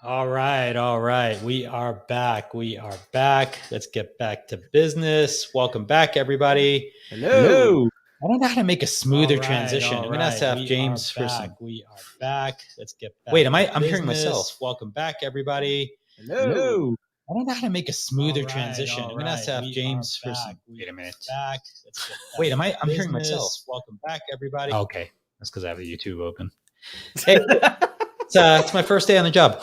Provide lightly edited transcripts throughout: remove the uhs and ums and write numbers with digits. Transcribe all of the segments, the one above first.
All right, all right. We are back. We are back. Let's get back to business. Welcome back, everybody. Hello. I don't know how to make a smoother transition. I'm gonna have to have James for some. We are back. Let's get back. Wait, I'm hearing myself. Welcome back, everybody. Hello. I don't know how to make a smoother transition. I'm gonna have to have James for some. Wait a minute. Back. Wait, I'm hearing myself. Welcome back, everybody. Okay, that's because I have the YouTube open. Hey. It's my first day on the job.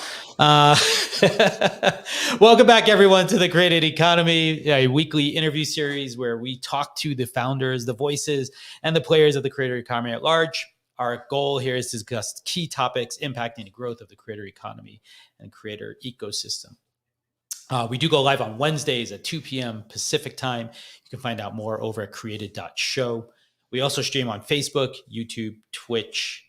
Welcome back, everyone, to the Created Economy, a weekly interview series where we talk to the founders, the voices, and the players of the creator economy at large. Our goal here is to discuss key topics impacting the growth of the creator economy and creator ecosystem. We do go live on Wednesdays at 2 p.m. Pacific time. You can find out more over at created.show. We also stream on Facebook, YouTube, Twitch.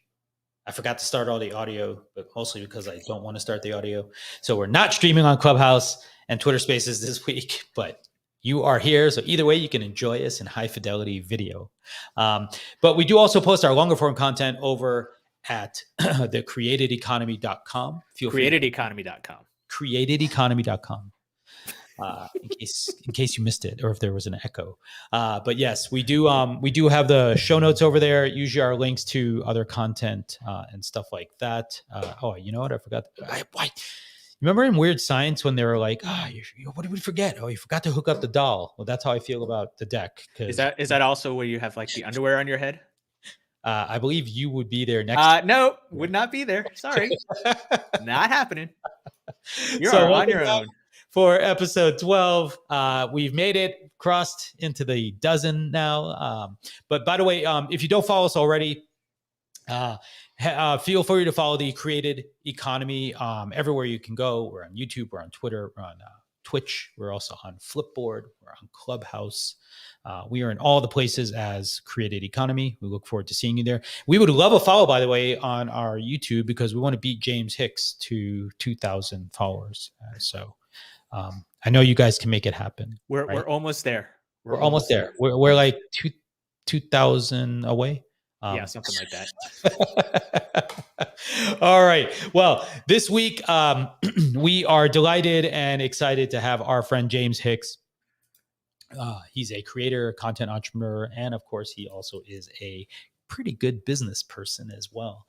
I forgot to start all the audio, but mostly because I don't want to start the audio. So we're not streaming on Clubhouse and Twitter Spaces this week, but you are here. So either way, you can enjoy us in high fidelity video. But we do also post our longer form content over at the createdeconomy.com. Createdeconomy.com. Createdeconomy.com. In case you missed it or if there was an echo. But yes, we do have the show notes over there, usually our links to other content and stuff like that. You know what? I forgot. Remember in Weird Science when they were like, what did we forget? Oh, you forgot to hook up the doll. Well, that's how I feel about the deck. Is that also where you have like the underwear on your head? I believe you would be there next. No, would not be there. Sorry. Not happening. You're on your own. For episode 12, we've made it, crossed into the dozen now. But by the way, if you don't follow us already, feel free to follow the Created Economy everywhere you can go. We're on YouTube, we're on Twitter, we're on Twitch, we're also on Flipboard, we're on Clubhouse. We are in all the places as Created Economy. We look forward to seeing you there. We would love a follow, by the way, on our YouTube because we want to beat James Hicks to 2,000 followers. I know you guys can make it happen. We're almost there. We're almost there. We're like 2,000 away. Yeah, something like that. All right. Well, this week we are delighted and excited to have our friend James Hicks. He's a creator, content entrepreneur, and of course, he also is a pretty good business person as well.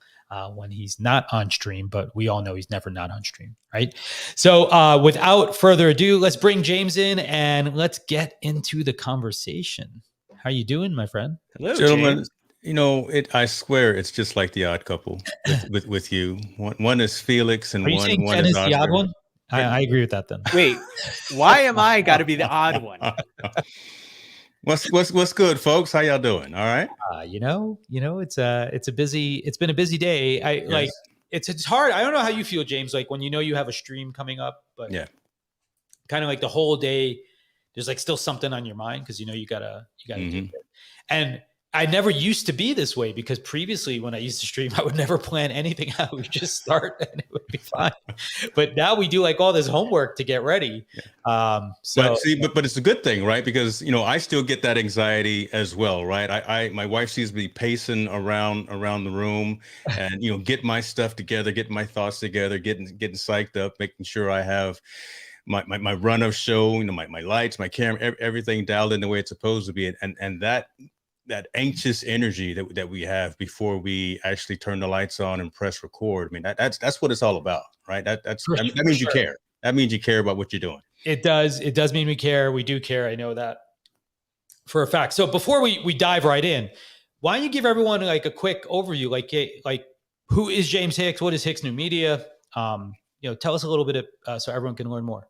When he's not on stream, but we all know he's never not on stream, right? So without further ado, let's bring James in and let's get into the conversation. How are you doing, my friend? Hello, gentlemen. James. You know, I swear it's just like the Odd Couple with you. One is Felix and one is the odd one. I agree with that then. Wait, why am I got to be the odd one? What's good, folks? How y'all doing? All right. It's been a busy day. Like it's hard. I don't know how you feel, James, like when you have a stream coming up, but kind of like the whole day, there's like still something on your mind because you gotta do it. And I never used to be this way because previously when I used to stream, I would never plan anything out. We just start and it would be fine. But now we do like all this homework to get ready. But it's a good thing, right? Because, I still get that anxiety as well, right? My wife sees me pacing around the room and, get my stuff together, getting my thoughts together, getting psyched up, making sure I have my run of show, my lights, my camera, everything dialed in the way it's supposed to be. And that anxious energy that we have before we actually turn the lights on and press record. I mean, that's what it's all about, right? That means you care. That means you care about what you're doing. It does mean we care. We do care. I know that for a fact. So before we dive right in, why don't you give everyone like a quick overview? Like who is James Hicks? What is HicksNewMedia? Tell us a little bit so everyone can learn more.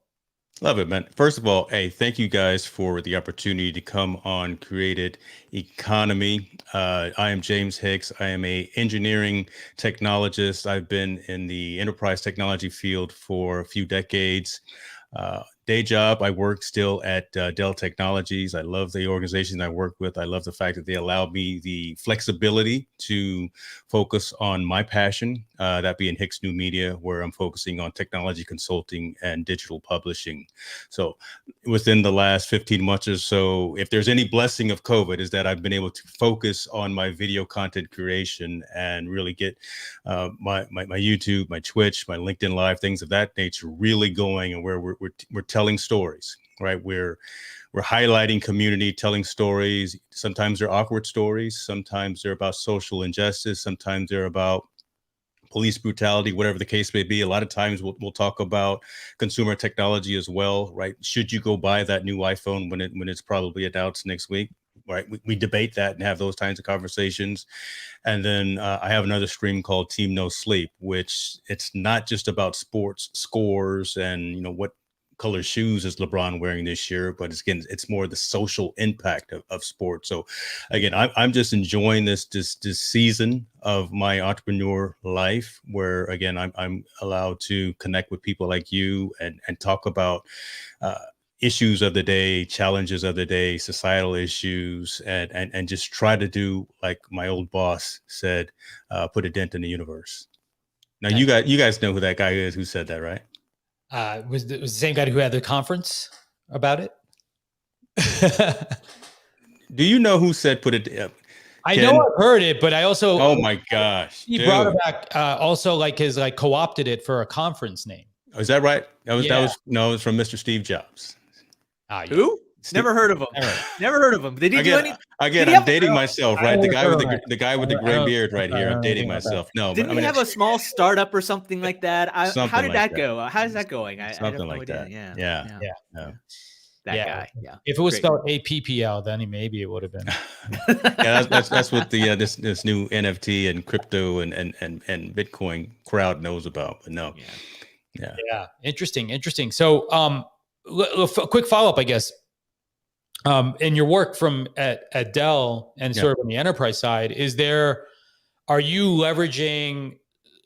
Love it, man. First of all, hey, thank you guys for the opportunity to come on Created Economy. I am James Hicks. I am an engineering technologist. I've been in the enterprise technology field for a few decades. day job, I work still at Dell Technologies. I love the organization I work with. I love the fact that they allow me the flexibility to focus on my passion, that being HicksNewMedia, where I'm focusing on technology consulting and digital publishing. So within the last 15 months or so, if there's any blessing of COVID, is that I've been able to focus on my video content creation and really get my YouTube, my Twitch, my LinkedIn Live, things of that nature really going, and where we're telling stories, right? We're highlighting community, telling stories. Sometimes they're awkward stories. Sometimes they're about social injustice. Sometimes they're about police brutality, whatever the case may be. A lot of times we'll talk about consumer technology as well, right? Should you go buy that new iPhone when it's probably announced next week? Right, we debate that and have those kinds of conversations. And then I have another stream called Team No Sleep, which it's not just about sports scores and what color shoes is LeBron wearing this year, but it's more the social impact of sports. So again, I'm just enjoying this season of my entrepreneur life, where again I'm allowed to connect with people like you and talk about issues of the day, challenges of the day, societal issues, and just try to do, like my old boss said, put a dent in the universe. Now, you guys know who that guy is who said that, right? Was the same guy who had the conference about it? Do you know who said put it? I know I've heard it, but I also oh my gosh, he brought it back. Also, co-opted it for a conference name. Oh, is that right? That was from Mr. Steve Jobs. Who? Never heard of him. Never heard of him. Did he do any? Again, I'm dating myself, right? The guy with the gray beard right here. I'm dating myself. No, didn't he have a small startup or something like that? How did that go? How's that going? Something like that. Yeah. That guy. Yeah. If it was spelled APPL, then maybe it would have been. Yeah, that's what the this new NFT and crypto and Bitcoin crowd knows about. But no. Yeah. Interesting. So, a quick follow-up, I guess. In your work at Dell and sort of on the enterprise side, are you leveraging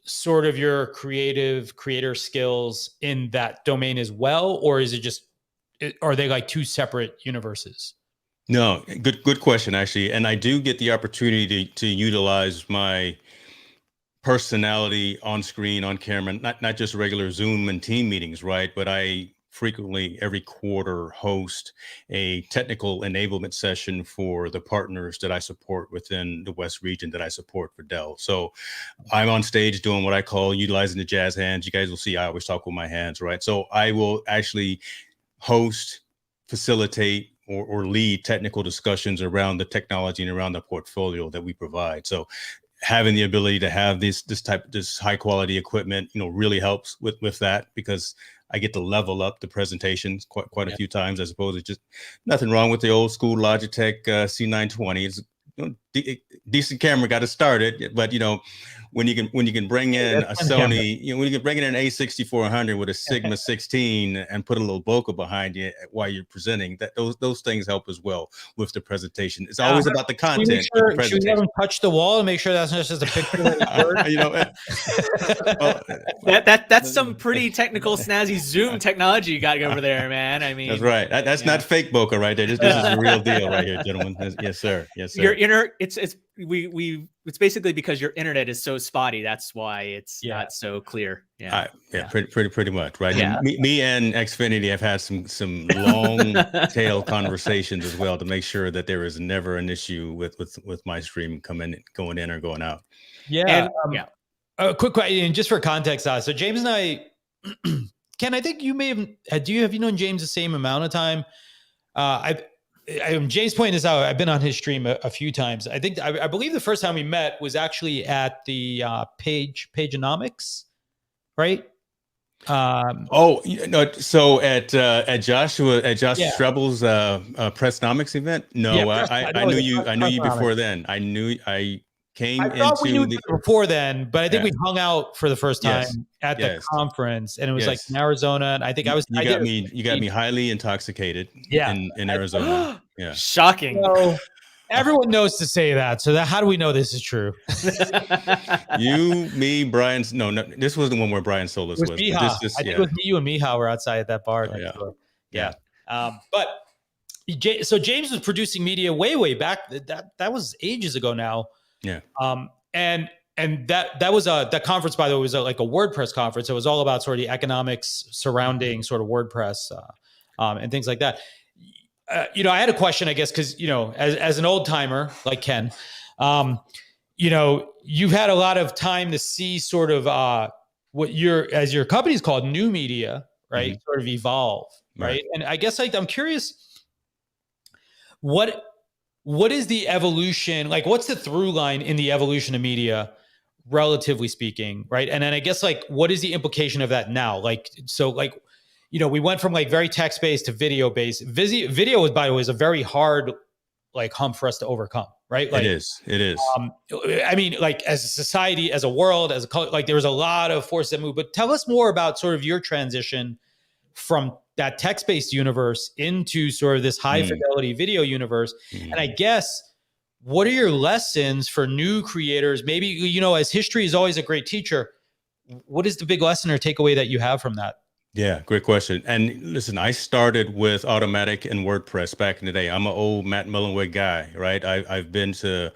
sort of your creator skills in that domain as well? Or is it are they like two separate universes? No, good question, actually. And I do get the opportunity to utilize my personality on screen, on camera, not just regular Zoom and team meetings, right? But I frequently every quarter host a technical enablement session for the partners that I support within the West region that I support for Dell. So I'm on stage doing what I call utilizing the jazz hands. You guys will see I always talk with my hands, right? So I will actually host, facilitate, or lead technical discussions around the technology and around the portfolio that we provide. So having the ability to have this high quality equipment, really helps with that, because I get to level up the presentations quite a few times, as opposed to just nothing wrong with the old school Logitech C920. It's decent camera, got it started, but when you can bring in a Sony, when you can bring in an A6400 with a Sigma 16 and put a little bokeh behind you while you're presenting, those things help as well with the presentation. It's always about the content. Should we have them touch the wall and make sure that's not just a picture? That's some pretty technical, snazzy Zoom technology you got over there, man. I mean, that's right. That's not fake bokeh right there. This is the real deal right here, gentlemen. Yes, sir. Yes, sir. It's basically because your internet is so spotty. That's why it's not so clear. Pretty much, right? Yeah. Me and Xfinity have had some long tail conversations as well to make sure that there is never an issue with my stream going in or going out. Yeah. A quick question, just for context. So James and I, Ken, I think you may have. Have you known James the same amount of time? James pointed this out. I've been on his stream a few times. I believe the first time we met was actually at the Pageonomics, right? So at Josh Strebel's Pressnomics event. No, I knew you before then. I thought we knew before then, but I think we hung out for the first time at the conference, and it was like in Arizona. And I think you got me highly intoxicated. In Arizona. Yeah, shocking. So, everyone knows to say that. So how do we know this is true? You, me, Brian. No, this was the one where Brian Solis was. I think it was me, you, and Miha were outside at that bar. Yeah. So James was producing media way back. That was ages ago now. Yeah. And that was that conference, by the way, was like a WordPress conference. It was all about sort of the economics surrounding sort of WordPress and things like that. I had a question, I guess, because as an old timer like Ken, you've had a lot of time to see sort of what your company's called New Media, right? Sort of evolve, right? And I guess I'm curious, what is the evolution? Like, what's the through line in the evolution of media, relatively speaking, right? And then I guess what is the implication of that now? We went from very text-based to video-based. Video was, by the way, is a very hard hump for us to overcome, right? It is. I mean, as a society, as a world, as a culture, there was a lot of forces that move. But tell us more about sort of your transition from that text-based universe into sort of this high fidelity video universe. And I guess, what are your lessons for new creators? Maybe, as history is always a great teacher, what is the big lesson or takeaway that you have from that? Yeah, great question. And listen, I started with Automatic and WordPress back in the day. I'm an old Matt Mullenweg guy, right? I've been to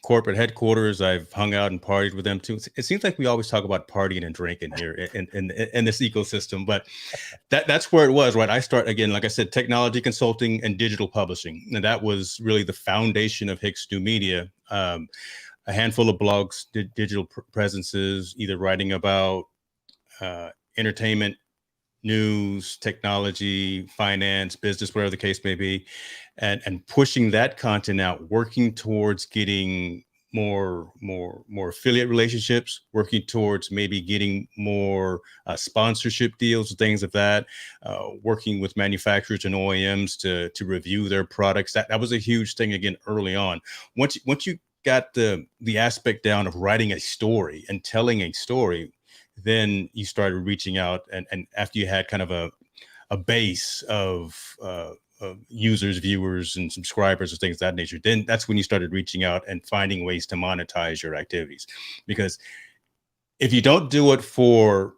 corporate headquarters. I've hung out and partied with them too. It seems like we always talk about partying and drinking here in this ecosystem, but that's where it was, right? I start, again, like I said, technology consulting and digital publishing. And that was really the foundation of HicksNewMedia. A handful of blogs, digital presences, either writing about entertainment, news, technology, finance, business, whatever the case may be, and pushing that content out, working towards getting more affiliate relationships, working towards maybe getting more sponsorship deals, things of that, working with manufacturers and OEMs to review their products. That was a huge thing, again, early on. Once you got the aspect down of writing a story and telling a story, then you started reaching out, and after you had kind of a base of users, viewers, and subscribers and things of that nature, then that's when you started reaching out and finding ways to monetize your activities. Because if you don't do it for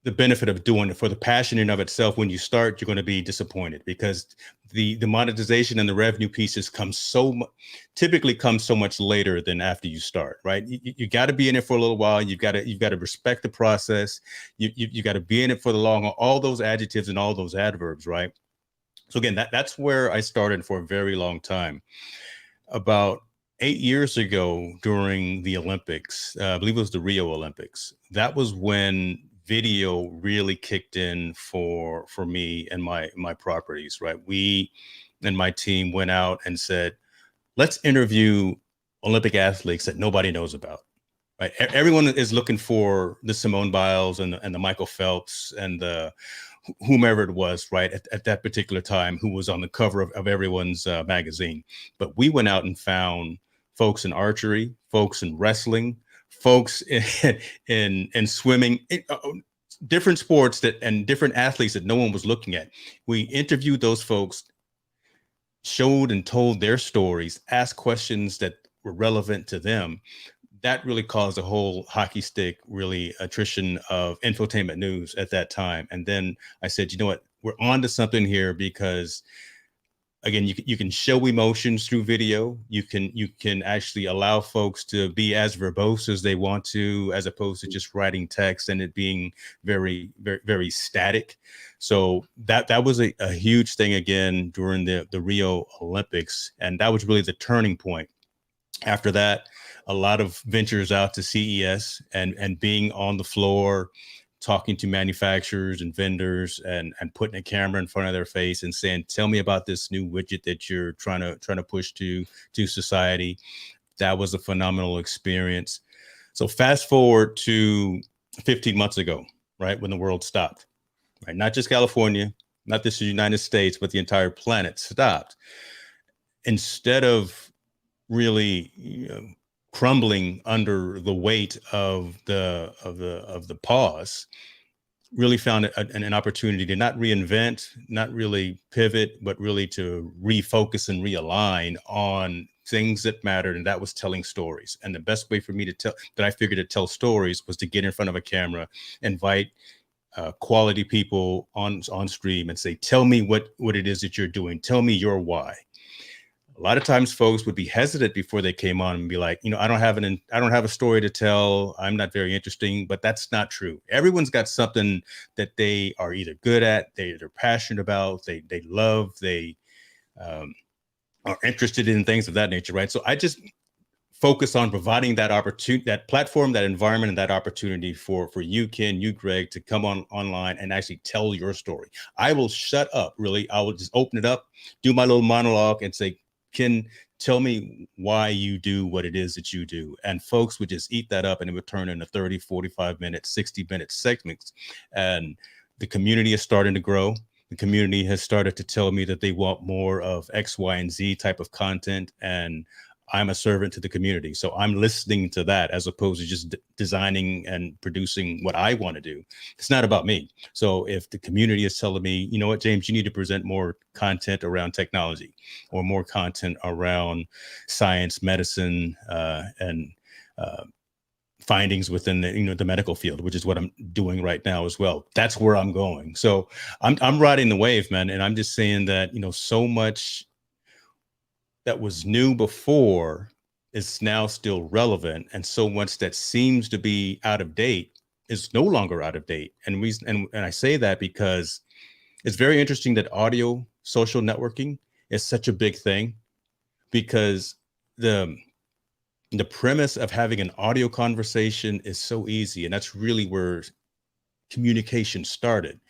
the benefit of doing it, for the passion in of itself, when you start, you're going to be disappointed, because the monetization and the revenue pieces typically come so much later than after you start, right? You got to be in it for a little while. You've got to respect the process. You got to be in it for the long haul, all those adjectives and all those adverbs, right? So again, that's where I started for a very long time. About 8 years ago, during the Olympics, I believe it was the Rio Olympics, that was when video really kicked in for me and my properties, right? We and my team went out and said, let's interview Olympic athletes that nobody knows about, right? Everyone is looking for the Simone Biles and the Michael Phelps and the whomever it was, right, at that particular time, who was on the cover of everyone's magazine. But we went out and found folks in archery, folks in wrestling, folks in swimming, different sports and different athletes that no one was looking at. We interviewed those folks, showed and told their stories, asked questions that were relevant to them. That really caused a whole hockey stick, really, attrition of infotainment news at that time. And then I said, you know what, we're on to something here, because again, you can show emotions through video. You can actually allow folks to be as verbose as they want to, as opposed to just writing text and it being very, very, very static. So that was a huge thing, again, during the Rio Olympics. And that was really the turning point. After that, a lot of ventures out to CES and being on the floor, talking to manufacturers and vendors and putting a camera in front of their face and saying, tell me about this new widget that you're trying to push to society. That was a phenomenal experience. So fast forward to 15 months ago, right, when the world stopped, right? Not just California, not just the United States, but the entire planet stopped. Instead of really crumbling under the weight of the pause, really found an opportunity to not reinvent, not really pivot, but really to refocus and realign on things that mattered, and that was telling stories. And the best way for me to tell stories was to get in front of a camera, invite quality people on stream and say, tell me what it is that you're doing. Tell me your why. A lot of times folks would be hesitant before they came on and be like, I don't have a story to tell. I'm not very interesting, but that's not true. Everyone's got something that they are either good at, they're passionate about, they love, they are interested in, things of that nature, right? So I just focus on providing that opportunity, that platform, that environment, and that opportunity for you, Ken, you, Greg, to come online and actually tell your story. I will shut up, really. I will just open it up, do my little monologue and say, Ken, tell me why you do what it is that you do. And folks would just eat that up, and it would turn into 30, 45 minutes, 60-minute segments. And the community is starting to grow. The community has started to tell me that they want more of X, Y, and Z type of content. And I'm a servant to the community. So I'm listening to that as opposed to just designing and producing what I want to do. It's not about me. So if the community is telling me, you know what, James, you need to present more content around technology or more content around science, medicine, and findings within the medical field, which is what I'm doing right now as well. That's where I'm going. So I'm riding the wave, man. And I'm just saying that, so much that was new before is now still relevant, and so much that seems to be out of date is no longer out of date. And I say that because it's very interesting that audio social networking is such a big thing, because the premise of having an audio conversation is so easy, and that's really where communication started.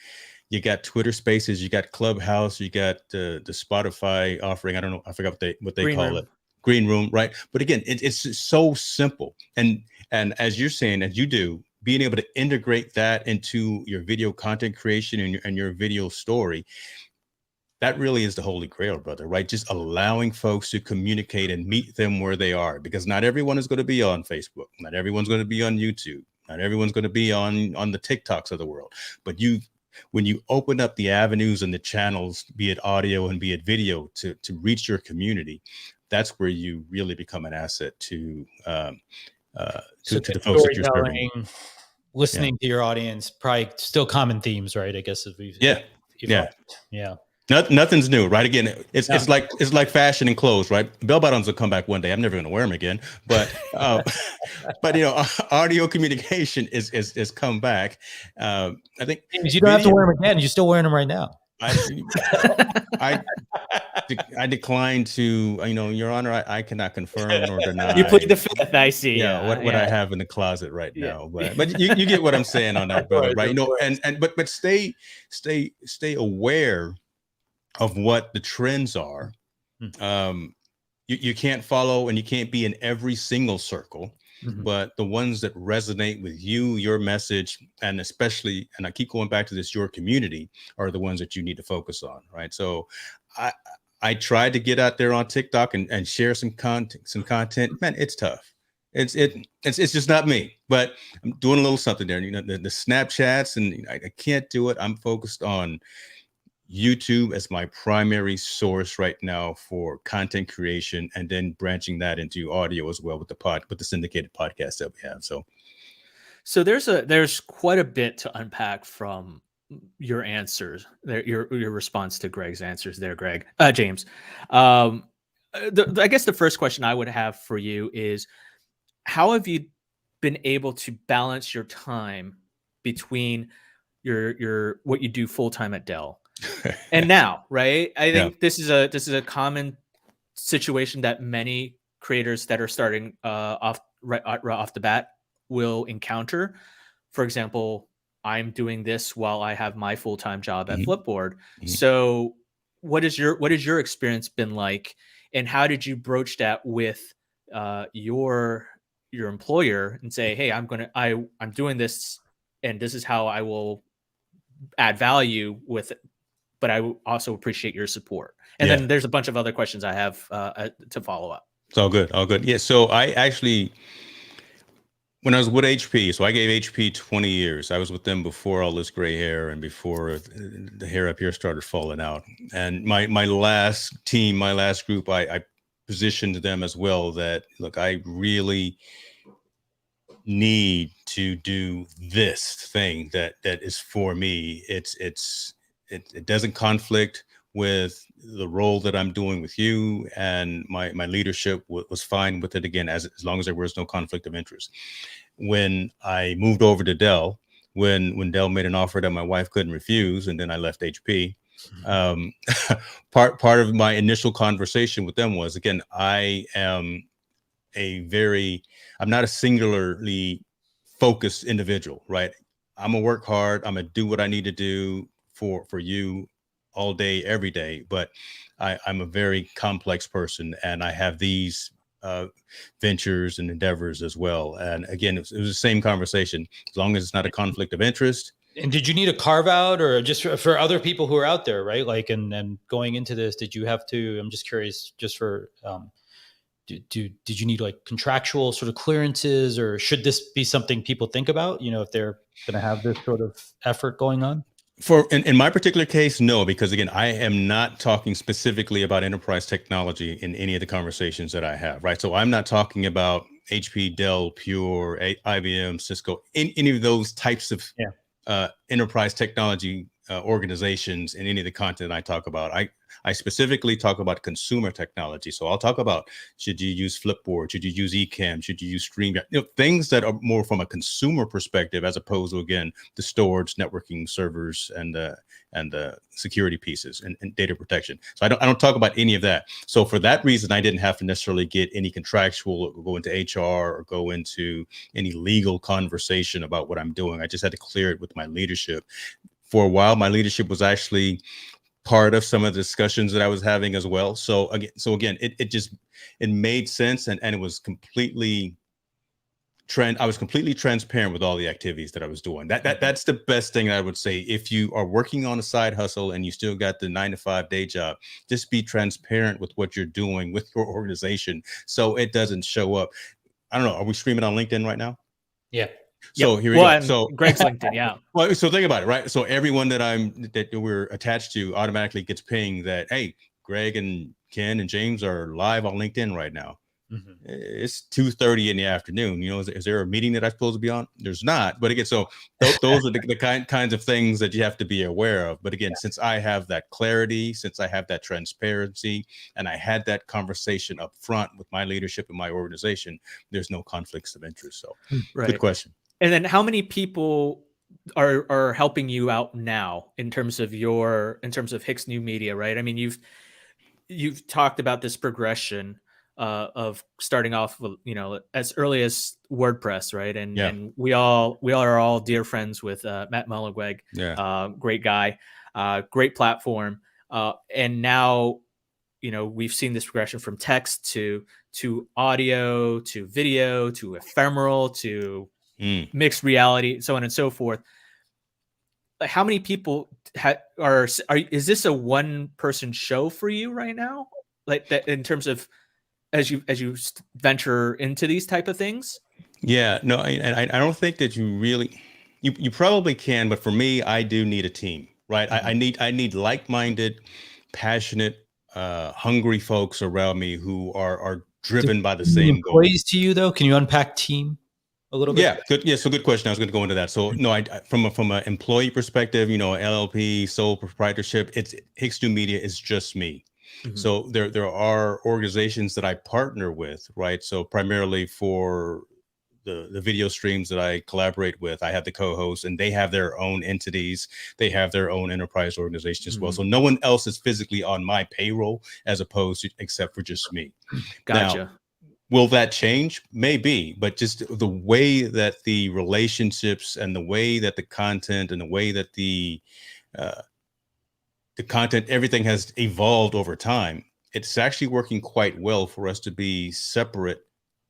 You got Twitter Spaces, you got Clubhouse, you got the Spotify offering. I don't know, I forgot what they call it. Green Room, right? But again, it's just so simple. And as you're saying, as you do, being able to integrate that into your video content creation and your video story, that really is the holy grail, brother, right? Just allowing folks to communicate and meet them where they are, because not everyone is going to be on Facebook, not everyone's going to be on YouTube, not everyone's going to be on the TikToks of the world, but when you open up the avenues and the channels, be it audio and be it video, to reach your community, that's where you really become an asset to the folks that you're serving. Listening to your audience, probably still common themes, right? I guess if we've yeah. Nothing's new, right? Again, it's like fashion and clothes, right? Bell bottoms will come back one day. I'm never going to wear them again, but audio communication is come back. I think you don't have to wear them again. You're still wearing them right now. I decline to, Your Honor, I cannot confirm nor deny. You plead the fifth, I see. What I have in the closet right now, but you get what I'm saying on that, brother, right? But stay aware of what the trends are. You can't follow and you can't be in every single circle, but the ones that resonate with you, your message, and especially, and I keep going back to this, your community, are the ones that you need to focus on, right? So I tried to get out there on TikTok and share some content. Man, it's tough. It's just not me, but I'm doing a little something there. The Snapchats, and I can't do it. I'm focused on YouTube as my primary source right now for content creation, and then branching that into audio as well with the syndicated podcast that we have. So there's quite a bit to unpack from your answers there, your response to Greg's answers there, James. I guess the first question I would have for you is, how have you been able to balance your time between your what you do full time at Dell and now, right? I think this is a common situation that many creators that are starting off the bat will encounter. For example, I'm doing this while I have my full-time job at Flipboard. So what is your experience been like, and how did you broach that with your employer and say, hey, I'm doing this, and this is how I will add value with it, but I also appreciate your support. And then there's a bunch of other questions I have to follow up. It's all good. Yeah. So I actually, when I was with HP, so I gave HP 20 years. I was with them before all this gray hair and before the hair up here started falling out. And my last team, my last group, I positioned them as well that, look, I really need to do this thing that is for me. It doesn't conflict with the role that I'm doing with you, and my leadership was fine with it, again, as long as there was no conflict of interest. When I moved over to Dell, when Dell made an offer that my wife couldn't refuse, and then I left HP, part of my initial conversation with them was, again, I'm not a singularly focused individual, right? I'm gonna work hard. I'm gonna do what I need to do for you all day, every day. But I'm a very complex person, and I have these ventures and endeavors as well. And again, it was the same conversation. As long as it's not a conflict of interest. And did you need a carve out, or just for other people who are out there, right? Like, and going into this, did you have to? I'm just curious, just for. Did you need like contractual sort of clearances, or should this be something people think about, if they're going to have this sort of effort going on? In my particular case, no, because again, I am not talking specifically about enterprise technology in any of the conversations that I have, right? So I'm not talking about HP, Dell, Pure, IBM, Cisco, any of those types of enterprise technology organizations in any of the content I talk about. I specifically talk about consumer technology. So I'll talk about, should you use Flipboard? Should you use Ecamm? Should you use StreamYard? Things that are more from a consumer perspective, as opposed to, again, the storage, networking, servers, and the security pieces and data protection. So I don't talk about any of that. So for that reason, I didn't have to necessarily get any contractual or go into HR or go into any legal conversation about what I'm doing. I just had to clear it with my leadership. For a while, my leadership was actually part of some of the discussions that I was having as well. So again, it made sense, and it was completely I was completely transparent with all the activities that I was doing. That's the best thing I would say. If you are working on a side hustle and you still got the 9-to-5 day job, just be transparent with what you're doing with your organization, so it doesn't show up. I don't know. Are we streaming on LinkedIn right now? Yeah. So here we go. So Greg's LinkedIn, yeah. Well, so think about it, right? So everyone that we're attached to automatically gets pinged that, hey, Greg and Ken and James are live on LinkedIn right now. Mm-hmm. It's 2:30 in the afternoon. Is there a meeting that I'm supposed to be on? There's not. But again, so those are the kinds of things that you have to be aware of. But again, since I have that clarity, since I have that transparency, and I had that conversation up front with my leadership and my organization, there's no conflicts of interest. So Good question. And then how many people are helping you out now in terms of HicksNewMedia, right? I mean, you've talked about this progression of starting off with, as early as WordPress, right? And we are all dear friends with Matt Mullenweg, great guy, great platform. And now, we've seen this progression from text to audio, to video, to ephemeral, to mixed reality, so on and so forth. How many people is this a one person show for you right now? Like that, in terms of as you venture into these type of things? Yeah, no, I don't think that you probably can, but for me, I do need a team, right? Mm-hmm. I need like-minded, passionate, hungry folks around me who are driven by the same goal. Employees to you, though? Can you unpack team a little bit? Yeah, good. Yeah, so good question. I was going to go into that. So no, I from an employee perspective, LLP, sole proprietorship, it's HicksNewMedia is just me. Mm-hmm. So there are organizations that I partner with, right? So primarily for the video streams that I collaborate with, I have the co-hosts, and they have their own entities. They have their own enterprise organization as well. So no one else is physically on my payroll, as opposed to except for just me. Gotcha. Now, will that change? Maybe, but just the way that the relationships and the way that the content and the way that the content, everything has evolved over time, it's actually working quite well for us to be separate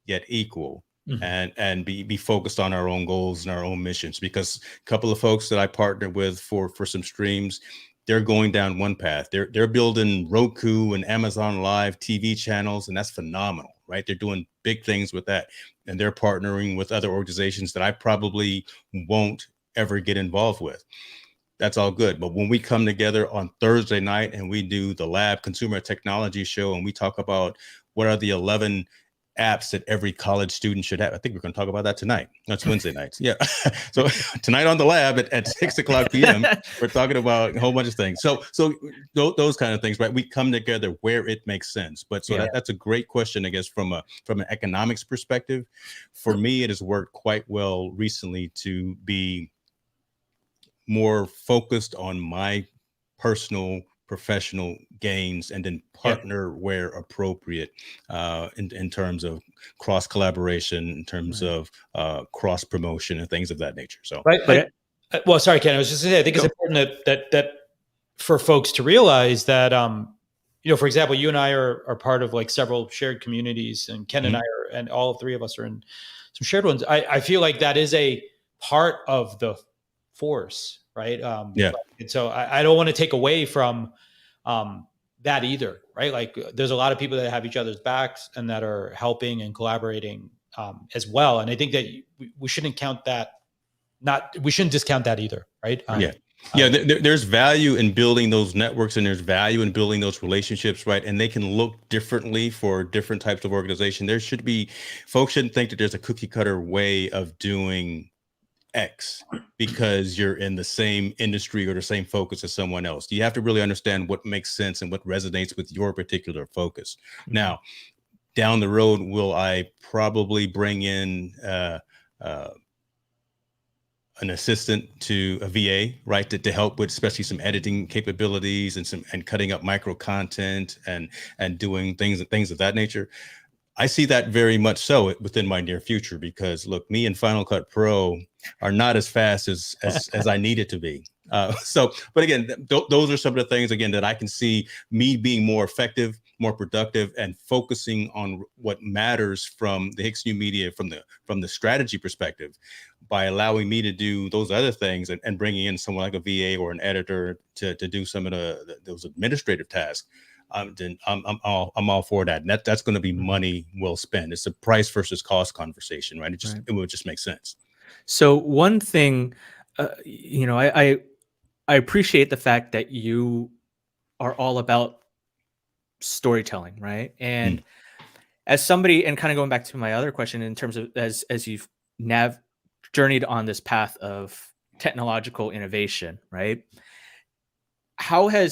yet equal. Mm-hmm. and be focused on our own goals and our own missions. Because a couple of folks that I partnered with for some streams, they're going down one path. They're building Roku and Amazon Live TV channels, and that's phenomenal, right? They're doing big things with that, and they're partnering with other organizations that I probably won't ever get involved with. That's all good. But when we come together on Thursday night and we do the Lab Consumer Technology Show, and we talk about what are the 11 apps that every college student should have. I think we're going to talk about that tonight. That's Wednesday nights. Yeah. So tonight on the lab at 6:00 p.m., we're talking about a whole bunch of things. So those kind of things, right? We come together where it makes sense. But so that's a great question, I guess, from an economics perspective. For me, it has worked quite well recently to be more focused on my personal professional gains and then partner where appropriate, in terms of cross collaboration, in terms of cross promotion and things of that nature. So but well, sorry, Ken, I was just gonna say, I think it's important that for folks to realize that, for example, you and I are part of like several shared communities, and Ken and I are, and all three of us are in some shared ones. I feel like that is a part of the force, right? And so I don't want to take away from that either, right? Like there's a lot of people that have each other's backs and that are helping and collaborating as well. And I think that we shouldn't count that. We shouldn't discount that either, right? There's value in building those networks, and there's value in building those relationships, right? And they can look differently for different types of organization. Folks shouldn't think that there's a cookie cutter way of doing X because you're in the same industry or the same focus as someone else. You have to really understand what makes sense and what resonates with your particular focus. Now, down the road, will I probably bring in an assistant to a VA, right, to help with especially some editing capabilities and cutting up micro content and doing things of that nature. I see that very much so within my near future, because look, me and Final Cut Pro are not as fast as I need it to be. But again, those are some of the things, again, that I can see me being more effective, more productive, and focusing on what matters from the HicksNewMedia, from the strategy perspective, by allowing me to do those other things and bringing in someone like a VA or an editor to do some of those administrative tasks. Then I'm all for that. And that's going to be money well spent. It's a price versus cost conversation, right? It would just make sense. So one thing, I appreciate the fact that you are all about storytelling, right? And as somebody, and kind of going back to my other question, in terms of as you've journeyed on this path of technological innovation, right? How have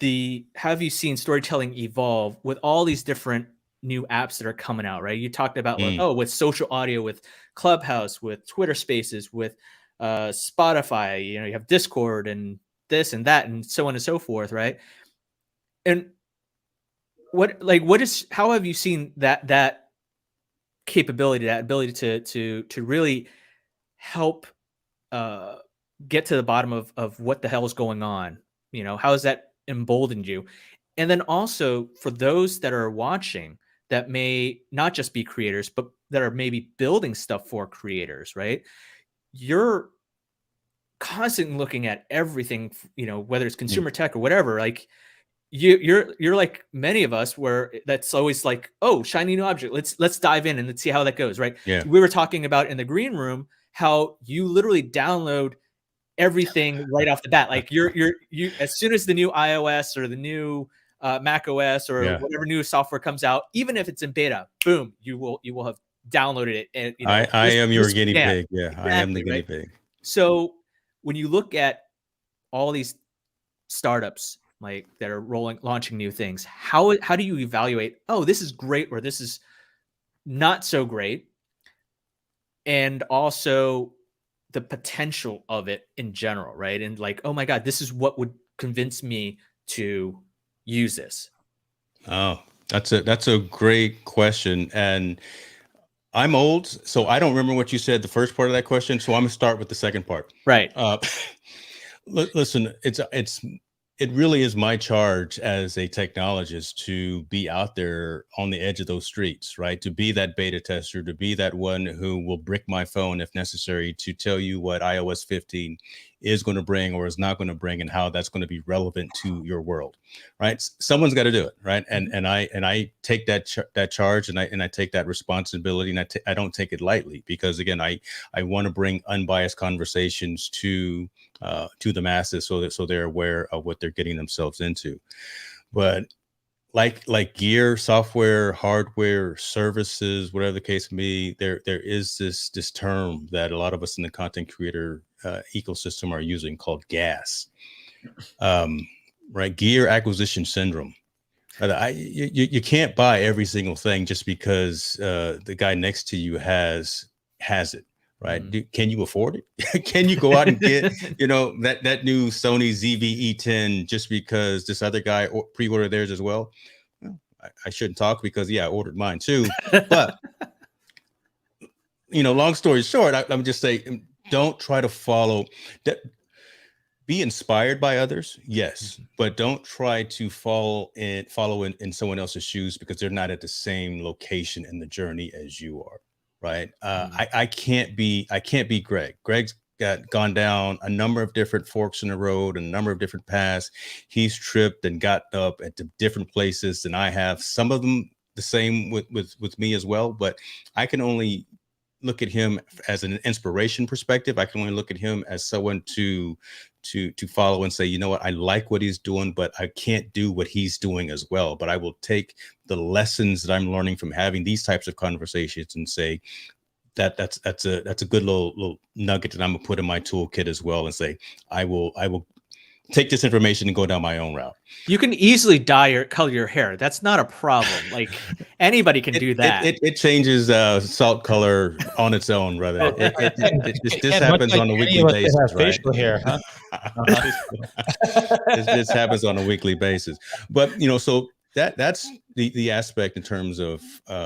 you seen storytelling evolve with all these different new apps that are coming out, right? You talked about with social audio, with Clubhouse, with Twitter Spaces, with Spotify, you have Discord and this and that and so on and so forth, right? And how have you seen that capability, that ability to really help get to the bottom of what the hell is going on? How has that emboldened you? And then also for those that are watching that may not just be creators, but that are maybe building stuff for creators, right? You're constantly looking at everything, whether it's consumer tech or whatever, like you're like many of us, where that's always like, oh, shiny new object. Let's dive in and let's see how that goes. Right. Yeah. We were talking about in the green room, how you literally download everything right off the bat. Like you as soon as the new iOS or the new Mac OS or whatever new software comes out, even if it's in beta, boom, you will have downloaded it. And I am your guinea pig. Yeah, exactly, I am the guinea pig. So when you look at all these startups like that are launching new things, how do you evaluate, oh, this is great or this is not so great, and also the potential of it in general, right? And like, oh my God, this is what would convince me to use this. Oh, that's a great question. And I'm old, so I don't remember what you said the first part of that question. So I'm gonna start with the second part. Right. Listen, it really is my charge as a technologist to be out there on the edge of those streets, right? To be that beta tester, to be that one who will brick my phone if necessary, to tell you what iOS 15 is going to bring or is not going to bring, and how that's going to be relevant to your world, right? Someone's got to do it, right? And I take that charge, and I take that responsibility, and I don't take it lightly, because again, I want to bring unbiased conversations to the masses, so they're aware of what they're getting themselves into. But like gear, software, hardware, services, whatever the case may be, there is this term that a lot of us in the content creator ecosystem are using called GAS, right? Gear acquisition syndrome. You can't buy every single thing just because the guy next to you has it, right? Can you afford it? Can you go out and get that new Sony ZV-E10 just because this other guy pre-ordered theirs as well? I shouldn't talk because I ordered mine too. But long story short, I'm just saying, don't try to follow that. Be inspired by others, yes, but don't try to follow in someone else's shoes because they're not at the same location in the journey as you are, right? I can't be Greg. Greg's gone down a number of different forks in the road and a number of different paths. He's tripped and gotten up at the different places than I have. Some of them the same with me as well, but I can only look at him as an inspiration perspective. I can only look at him as someone to follow and say, you know what, I like what he's doing, but I can't do what he's doing as well. But I will take the lessons that I'm learning from having these types of conversations and say that's a good little nugget that I'm gonna put in my toolkit as well, and say I will take this information and go down my own route. You can easily color your hair. That's not a problem. Like anybody can do that. It changes salt color on its own, brother. This happens on a weekly basis, right? Facial hair, huh? This happens on a weekly basis. But so that's the aspect in terms of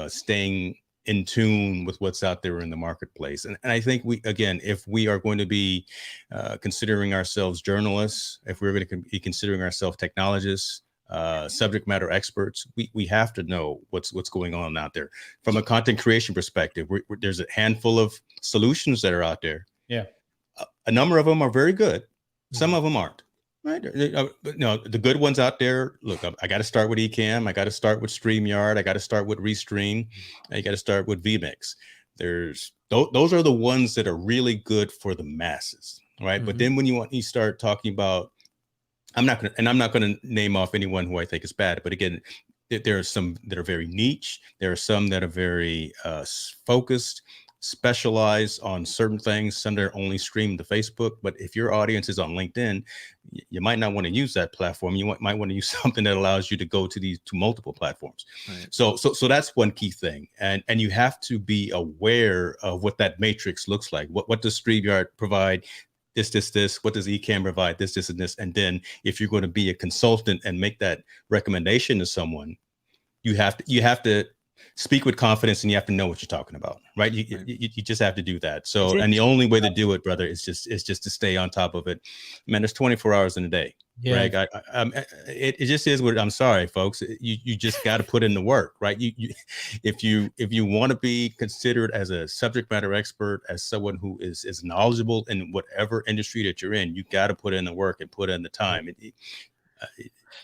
staying in tune with what's out there in the marketplace. And I think if we are going to be considering ourselves journalists, if we're going to be considering ourselves technologists, subject matter experts, we have to know what's going on out there. From a content creation perspective, there's a handful of solutions that are out there. Yeah. A number of them are very good. Some of them aren't. Right. No, the good ones out there. Look, I got to start with Ecamm. I got to start with StreamYard. I got to start with Restream. I got to start with vMix. Those are the ones that are really good for the masses, right? Mm-hmm. But then when you start talking about, I'm not going to name off anyone who I think is bad. But again, there are some that are very niche. There are some that are very focused, specialize on certain things. Some that are only streamed to Facebook. But if your audience is on LinkedIn, you might not want to use that platform. You might want to use something that allows you to go to multiple platforms. Right. So that's one key thing. And you have to be aware of what that matrix looks like. What does StreamYard provide? This. What does Ecamm provide? This, and this. And then if you're going to be a consultant and make that recommendation to someone, you have to speak with confidence, and you have to know what you're talking about, right? You just have to do that. So, and the only way to do it, brother, is just to stay on top of it. Man, there's 24 hours in a day. Yeah. Right? It just is what. I'm sorry, folks. You just got to put in the work, right? If you want to be considered as a subject matter expert, as someone who is knowledgeable in whatever industry that you're in, you got to put in the work and put in the time.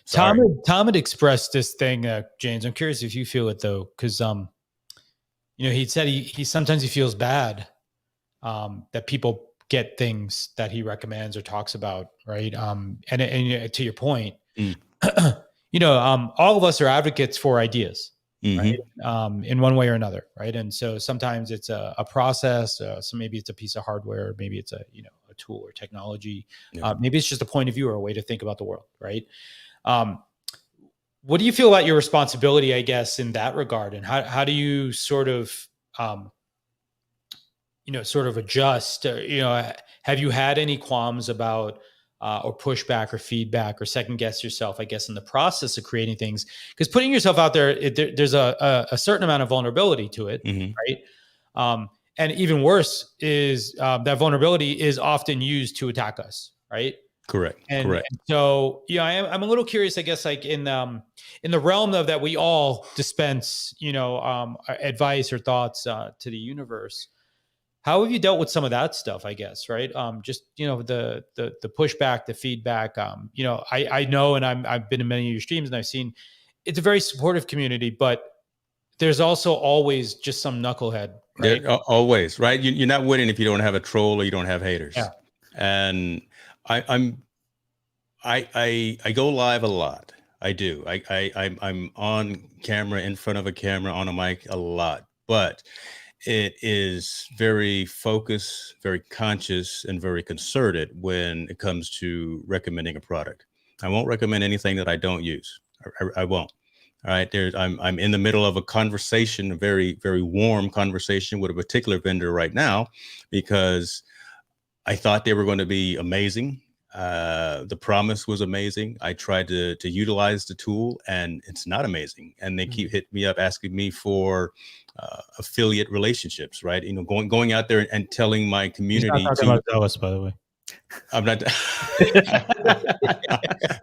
Tom had expressed this thing, James. I'm curious if you feel it though, because he said he sometimes he feels bad that people get things that he recommends or talks about, right? And to your point, all of us are advocates for ideas, right? In one way or another, right? And so sometimes it's a process. So maybe it's a piece of hardware, maybe it's a tool or technology. Yeah. Maybe it's just a point of view or a way to think about the world, right? What do you feel about your responsibility, I guess, in that regard? And how do you sort of adjust? Have you had any qualms about or pushback or feedback or second guess yourself, I guess, in the process of creating things? Because putting yourself out there, there's a certain amount of vulnerability to it, right? And even worse is that vulnerability is often used to attack us, right? Correct. And so, I'm a little curious, I guess, like in the realm of that we all dispense, advice or thoughts to the universe. How have you dealt with some of that stuff, I guess, right? Just, the pushback, the feedback, I know, and I've been in many of your streams and I've seen it's a very supportive community, but there's also always just some knucklehead, right? Always, right? You're not winning if you don't have a troll or you don't have haters. Yeah. And I go live a lot. I do. I'm on camera, in front of a camera, on a mic a lot, but it is very focused, very conscious, and very concerted when it comes to recommending a product. I won't recommend anything that I don't use. I won't. All right. I'm in the middle of a conversation, a very, very warm conversation with a particular vendor right now, because I thought they were going to be amazing. The promise was amazing. I tried to utilize the tool, and it's not amazing. And they keep hitting me up, asking me for affiliate relationships, right? You know, going out there and telling my community. He's not talking about Zealous, by the way. I'm not.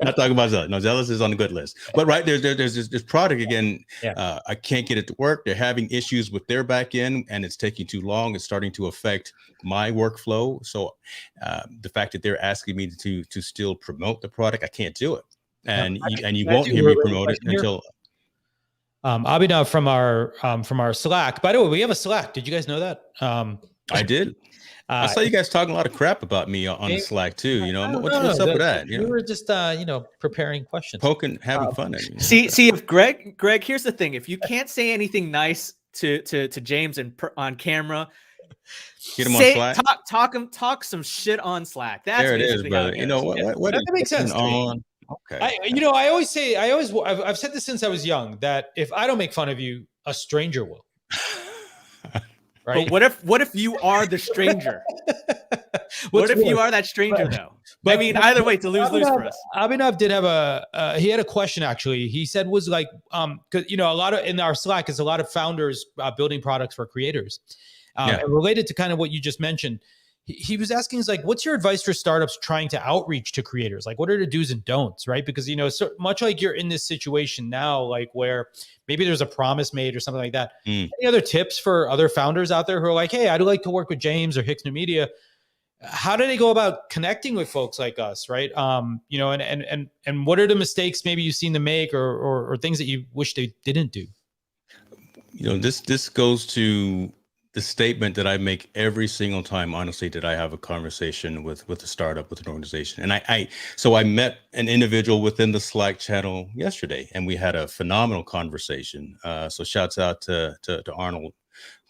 Not talking about Zealous. No, Zealous is on the good list. But right there's this product again. Yeah. I can't get it to work. They're having issues with their back end, and it's taking too long. It's starting to affect my workflow. So the fact that they're asking me to still promote the product, I can't do it. And you won't hear me promote it until. Abhinav from our Slack. By the way, we have a Slack. Did you guys know that? I did. I saw you guys talking a lot of crap about me on the Slack too. You know, what's up with that? We were just preparing questions, poking, having fun. At me. See, if Greg, here's the thing: if you can't say anything nice to James on camera, get him on Slack. Talk some shit on Slack. That's there it is, brother. You know what that makes sense. Okay. I've said this since I was young, that if I don't make fun of you, a stranger will. Right? But what if you are the stranger? What if you are that stranger though? But I mean, either way, it's a lose-lose for us. Abhinav did have he had a question actually. He said was like, because a lot of in our Slack is a lot of founders building products for creators, and related to kind of what you just mentioned. He was asking is like, what's your advice for startups trying to outreach to creators? Like, what are the do's and don'ts, right? Because, so much like you're in this situation now, like where maybe there's a promise made or something like that. Any other tips for other founders out there who are like, hey, I'd like to work with James or HicksNewMedia? How do they go about connecting with folks like us, right? And what are the mistakes maybe you've seen them make or things that you wish they didn't do? This goes to the statement that I make every single time, honestly, that I have a conversation with a startup, with an organization. And so I met an individual within the Slack channel yesterday, and we had a phenomenal conversation. So shouts out to Arnold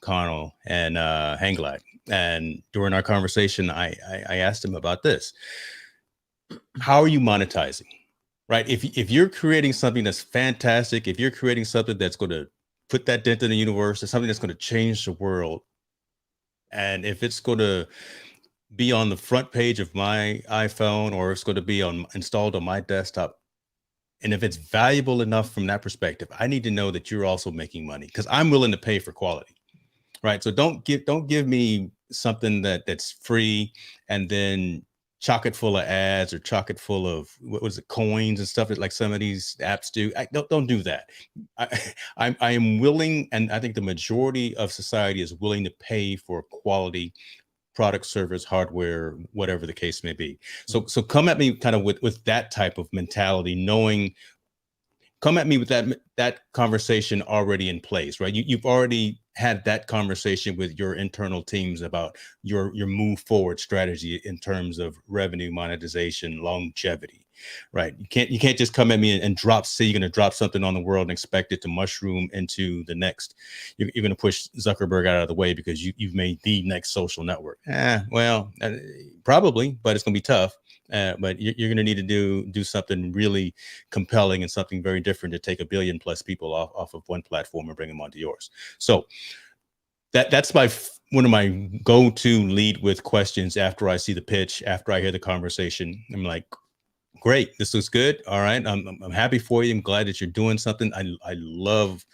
Connell and Hanglak. And during our conversation, I asked him about this. How are you monetizing? Right? If you're creating something that's fantastic, if you're creating something that's going to put that dent in the universe, it's something that's going to change the world. And if it's going to be on the front page of my iPhone, or it's going to be installed on my desktop, and if it's valuable enough from that perspective, I need to know that you're also making money, because I'm willing to pay for quality, right? So don't give me something that's free and then chock it full of ads or chock it full of coins and stuff that like some of these apps do. Don't do that. I am willing, and I think the majority of society is willing to pay for quality product, service, hardware, whatever the case may be. So come at me kind of with that type of mentality, come at me with that conversation already in place, right? You've already had that conversation with your internal teams about your move forward strategy in terms of revenue, monetization, longevity, right? You can't just come at me and say you're going to drop something on the world and expect it to mushroom into the next. You're going to push Zuckerberg out of the way because you've made the next social network. Probably, but it's going to be tough. But you're going to need to do something really compelling and something very different to take 1 billion plus people off of one platform and bring them onto yours. So that's one of my go-to lead with questions after I see the pitch, after I hear the conversation. I'm like, great, this looks good. All right, I'm happy for you. I'm glad that you're doing something. I love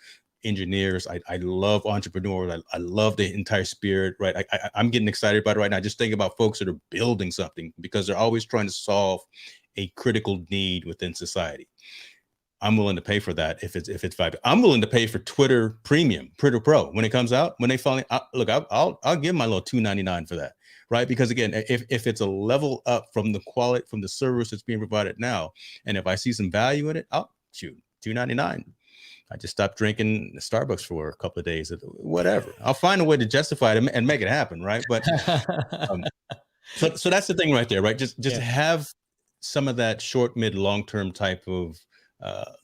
engineers. I love entrepreneurs. I love the entire spirit, right? I'm getting excited about it right now. Just think about folks that are building something because they're always trying to solve a critical need within society. I'm willing to pay for that if it's valuable. I'm willing to pay for Twitter Premium, Twitter Pro when it comes out. When they finally look, I'll give my little $2.99 for that, right? Because again, if it's a level up from the quality, from the service that's being provided now, and if I see some value in it, I'll shoot $2.99. I just stopped drinking Starbucks for a couple of days, whatever. I'll find a way to justify it and make it happen, right? But so that's the thing right there, right? Just have some of that short, mid, long-term type of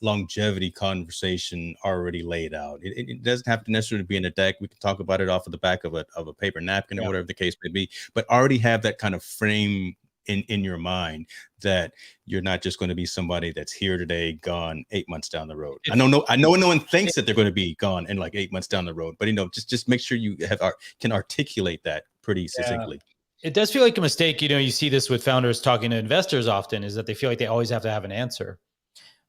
longevity conversation already laid out. It doesn't have to necessarily be in a deck. We can talk about it off of the back of a paper napkin or whatever the case may be, but already have that kind of frame in your mind that you're not just going to be somebody that's here today, gone 8 months down the road. I know no one thinks that they're going to be gone in like 8 months down the road, but just make sure you can articulate that pretty succinctly. It does feel like a mistake. You see this with founders talking to investors often, is that they feel like they always have to have an answer.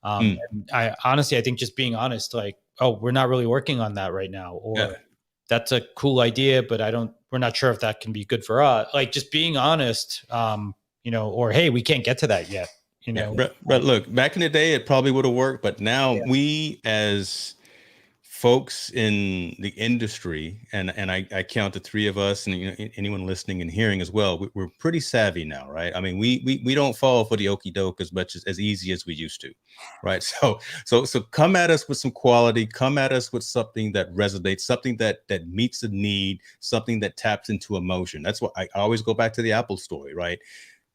And I honestly, I think just being honest, like, oh, we're not really working on that right now, or that's a cool idea, but we're not sure if that can be good for us. Like, just being honest, or, hey, we can't get to that yet. But look, back in the day, it probably would have worked, but now we as folks in the industry, and I count the three of us, and anyone listening and hearing as well, we're pretty savvy now, right? I mean, we don't fall for the okie doke as much as easy as we used to, right? So come at us with some quality, come at us with something that resonates, something that meets a need, something that taps into emotion. That's what I always go back to the Apple story, right?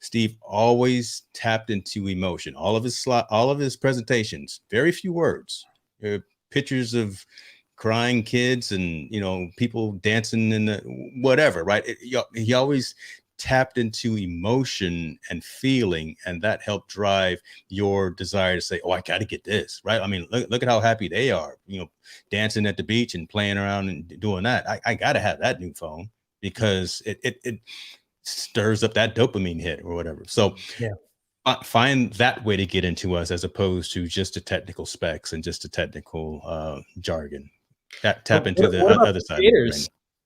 Steve always tapped into emotion. All of his presentations, very few words. Pictures of crying kids and people dancing in the whatever, right? He always tapped into emotion and feeling, and that helped drive your desire to say, oh, I got to get this, right? I mean, look at how happy they are, dancing at the beach and playing around and doing that. I got to have that new phone because it stirs up that dopamine hit or whatever. So find that way to get into us, as opposed to just the technical specs and just the technical jargon. Tap into the other side.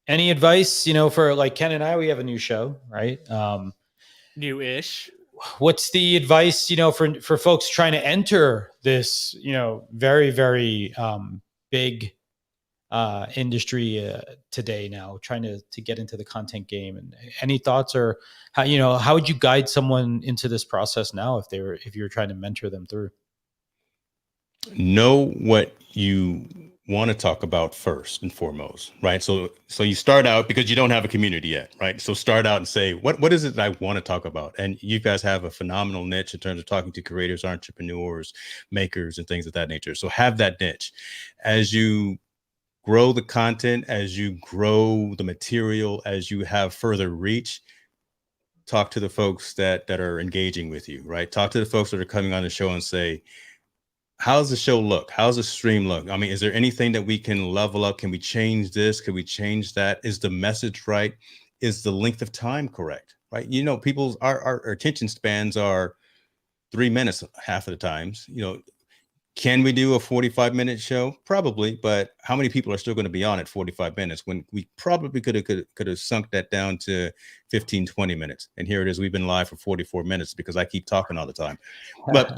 Any advice, for like Ken and I, we have a new show, right? New-ish. What's the advice, for folks trying to enter this, very, very big industry today now, trying to get into the content game? And any thoughts, or how would you guide someone into this process now if you're trying to mentor them through? Know what you want to talk about first and foremost, right? So you start out, because you don't have a community yet, right? So start out and say, what is it that I want to talk about? And you guys have a phenomenal niche in terms of talking to creators, entrepreneurs, makers, and things of that nature. So have that niche. As you grow the content, as you grow the material, as you have further reach, talk to the folks that are engaging with you, right? Talk to the folks that are coming on the show and say, how's the show look? How's the stream look? I mean, is there anything that we can level up? Can we change this? Can we change that? Is the message right? Is the length of time correct? Right? People's our attention spans are 3 minutes half of the times. Can we do a 45-minute show? Probably, but how many people are still going to be on at 45 minutes when we probably could have sunk that down to 15, 20 minutes? And here it is. We've been live for 44 minutes because I keep talking all the time. But,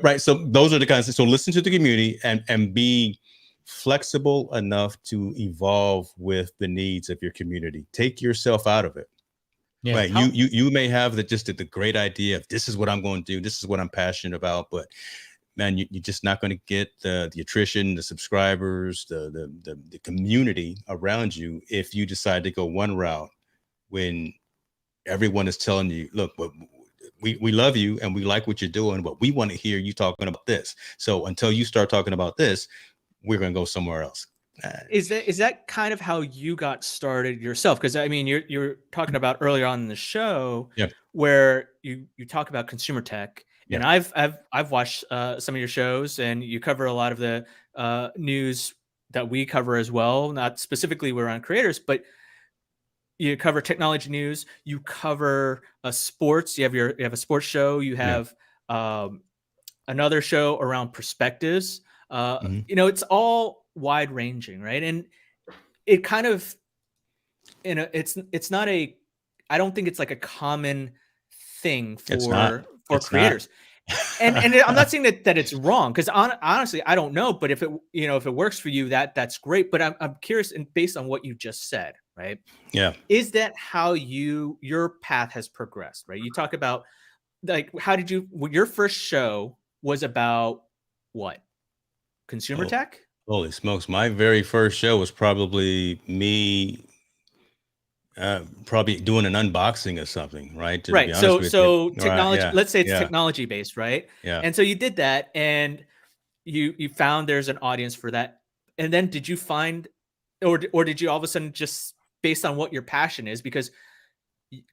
right. So those are the kinds so listen to the community and be flexible enough to evolve with the needs of your community. Take yourself out of it. Yeah. Right. You may have the great idea of this is what I'm going to do. This is what I'm passionate about. But man, you're just not going to get the attrition, the subscribers, the community around you if you decide to go one route when everyone is telling you, look, we love you and we like what you're doing, but we want to hear you talking about this. So until you start talking about this, we're going to go somewhere else. Is that kind of how you got started yourself? Because I mean, you're talking about earlier on in the show, where you talk about consumer tech. And I've watched some of your shows, and you cover a lot of the news that we cover as well. Not specifically we're on creators, but you cover technology news. You cover sports. You have a sports show. You have another show around perspectives. It's all wide ranging, right? And it kind of, it's not I don't think it's like a common thing for creators. And I'm not saying that it's wrong, because honestly, I don't know. But if it works for you, that's great. But I'm curious, and based on what you just said, right? Yeah. Is that how your path has progressed, right? You talk about, like, your first show was about what? Consumer tech? Holy smokes. My very first show was probably me Probably doing an unboxing or something, right? To be Right. honest So with you. Right, technology, yeah, let's say it's yeah, technology based, right? yeah. And so you did that and you found there's an audience for that. And then did you find or did you all of a sudden just based on what your passion is because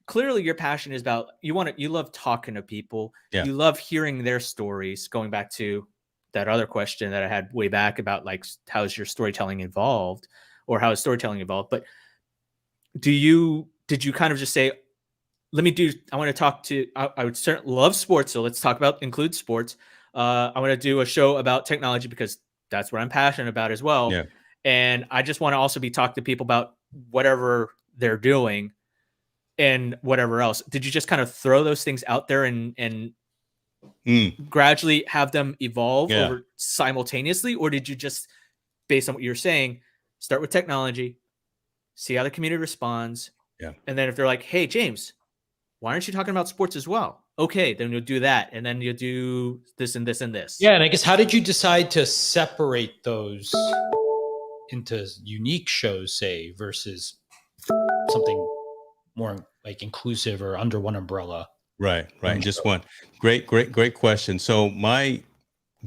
clearly your passion is about you love talking to people, Yeah. you love hearing their stories, going back to that other question that I had way back about like how's your storytelling evolved or how is storytelling evolved. But did you kind of just say I want to talk to I would certainly love sports, so let's talk about include sports. I want to do a show about technology because that's what I'm passionate about as well. Yeah. And I just want to also be talking to people about whatever they're doing and whatever else. Did you just kind of throw those things out there and Mm, gradually have them evolve yeah. over simultaneously? Or did you just, based on what you're saying, start with technology, see how the community responds, Yeah. and then if they're like, hey, James, why aren't you talking about sports as well? Okay, then you'll do that. And then you'll do this and this and this. Yeah, and I guess how did you decide to separate those into unique shows, say, versus something more like inclusive or under one umbrella? Right. One Just show? one. Great question. So my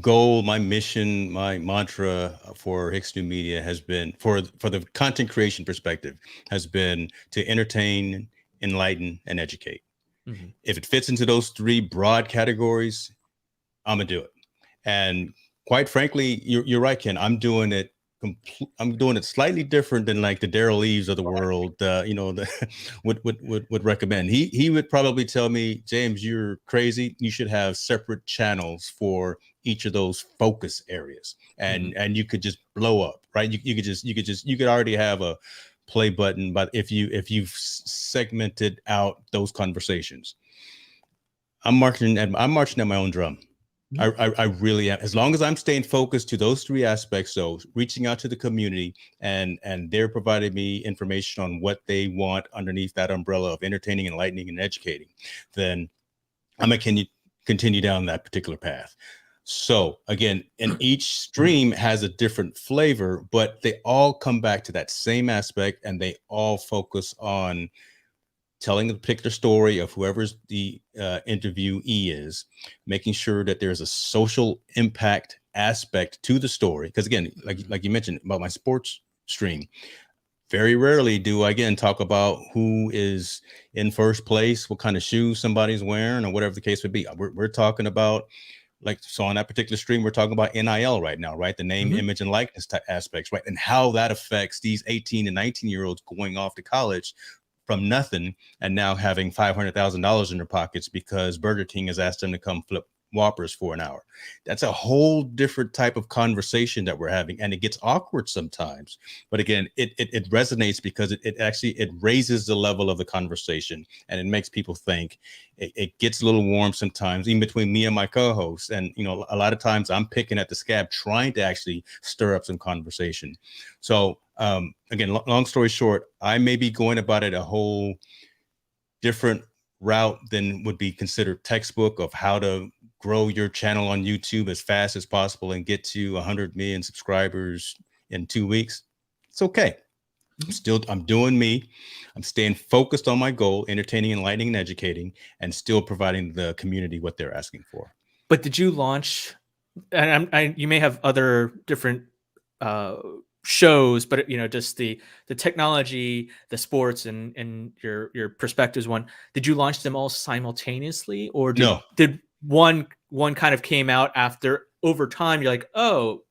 goal, my mission, my mantra for Hicks New Media has been for the content creation perspective has been to entertain, enlighten, and educate. Mhm. If it fits into those three broad categories, I'm gonna do it. And quite frankly, you're right, Ken. I'm doing it slightly different than like the Daryl Eves of the world. Would recommend. He would probably tell me, James, you're crazy. You should have separate channels for each of those focus areas, and you could just blow up, right? You could already have a play button, but if you've segmented out those conversations, I'm marching at my own drum. I really am. As long as I'm staying focused to those three aspects, so reaching out to the community and they're providing me information on what they want underneath that umbrella of entertaining, enlightening, and educating, then I'm gonna continue down that particular path. So again, and each stream has a different flavor, but they all come back to that same aspect, and they all focus on telling a particular story of whoever's the interviewee is, making sure that there's a social impact aspect to the story. Because again, like you mentioned about my sports stream, very rarely do I again talk about who is in first place, what kind of shoes somebody's wearing, or whatever the case would be. We're talking about, like, so on that particular stream, we're talking about NIL right now, right? The name, image, and likeness type aspects, right? And how that affects these 18 and 19-year-olds going off to college from nothing and now having $500,000 in their pockets because Burger King has asked them to come flip Whoppers for an hour. That's a whole different type of conversation that we're having, and it gets awkward sometimes. But again, it resonates because it raises the level of the conversation, and it makes people think. It gets a little warm sometimes, even between me and my co-hosts. And a lot of times I'm picking at the scab, trying to actually stir up some conversation. So again, long story short, I may be going about it a whole different route than would be considered textbook of how to grow your channel on YouTube as fast as possible and get to 100 million subscribers in 2 weeks. It's okay. I'm doing me. I'm staying focused on my goal, entertaining, enlightening, and educating, and still providing the community what they're asking for. But did you launch, and you may have other different shows, but just the technology, the sports, and your perspectives one. Did you launch them all simultaneously, or did one kind of came out after over time? You're like, oh,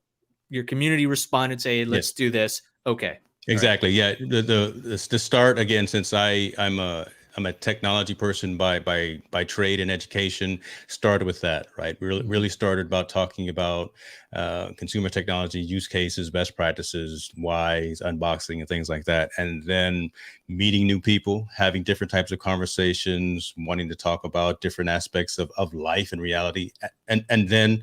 your community responded, say, let's do this. Okay. Exactly. Yeah. The start again, since I'm a technology person by trade and education, started with that, right? Really started about talking about consumer technology use cases, best practices, whys, unboxing, and things like that. And then meeting new people, having different types of conversations, wanting to talk about different aspects of life and reality. And then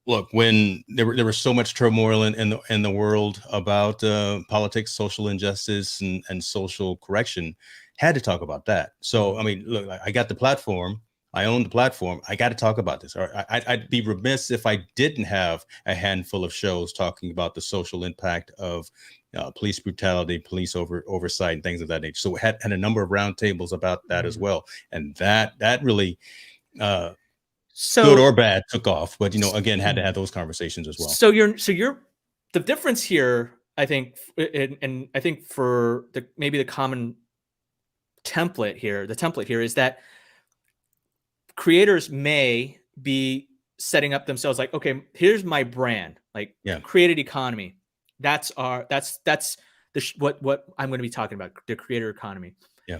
look, when there was so much turmoil in the world about politics, social injustice, and social correction, had to talk about that. So, I mean, look, I got the platform. I own the platform. I got to talk about this. Or I'd be remiss if I didn't have a handful of shows talking about the social impact of police brutality, police oversight, and things of that nature. So we had a number of roundtables about that as well, and that really, good or bad, took off. But again, had to have those conversations as well. So you're the difference here, I think, and I think for maybe the common template here, is that creators may be setting up themselves like, okay, here's my brand, like created economy. That's what I'm going to be talking about, the creator economy. Yeah.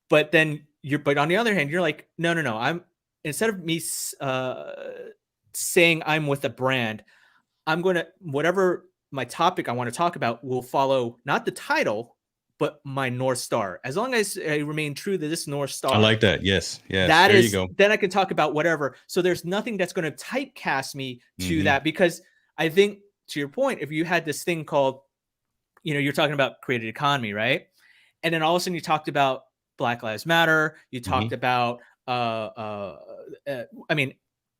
But then but on the other hand, you're like, no, instead of me saying I'm with a brand, I'm going to, whatever my topic I want to talk about will follow not the title, but my North Star. As long as I remain true to this North Star. I like that. Yes. There you go. Then I can talk about whatever. So there's nothing that's going to typecast me to that, because I think, to your point, if you had this thing called, you're talking about created economy, right? And then all of a sudden you talked about Black Lives Matter. You talked about,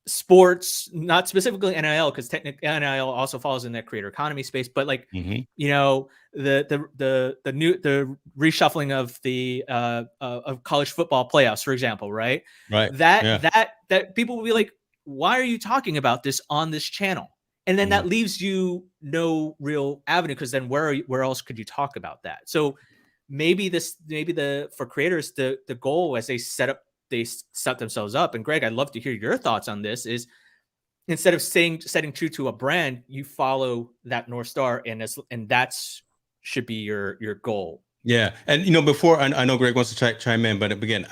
sports, not specifically NIL, because technically NIL also falls in that creator economy space, but like, the reshuffling of the of college football playoffs, for example, right? That people will be like, why are you talking about this on this channel? And then that leaves you no real avenue, because then where else could you talk about that? So maybe for creators, the goal as they set themselves up. And Greg, I'd love to hear your thoughts on this, is instead of setting true to a brand, you follow that North Star, and that's should be your goal. Yeah. And, before, I know Greg wants to chime in, but again,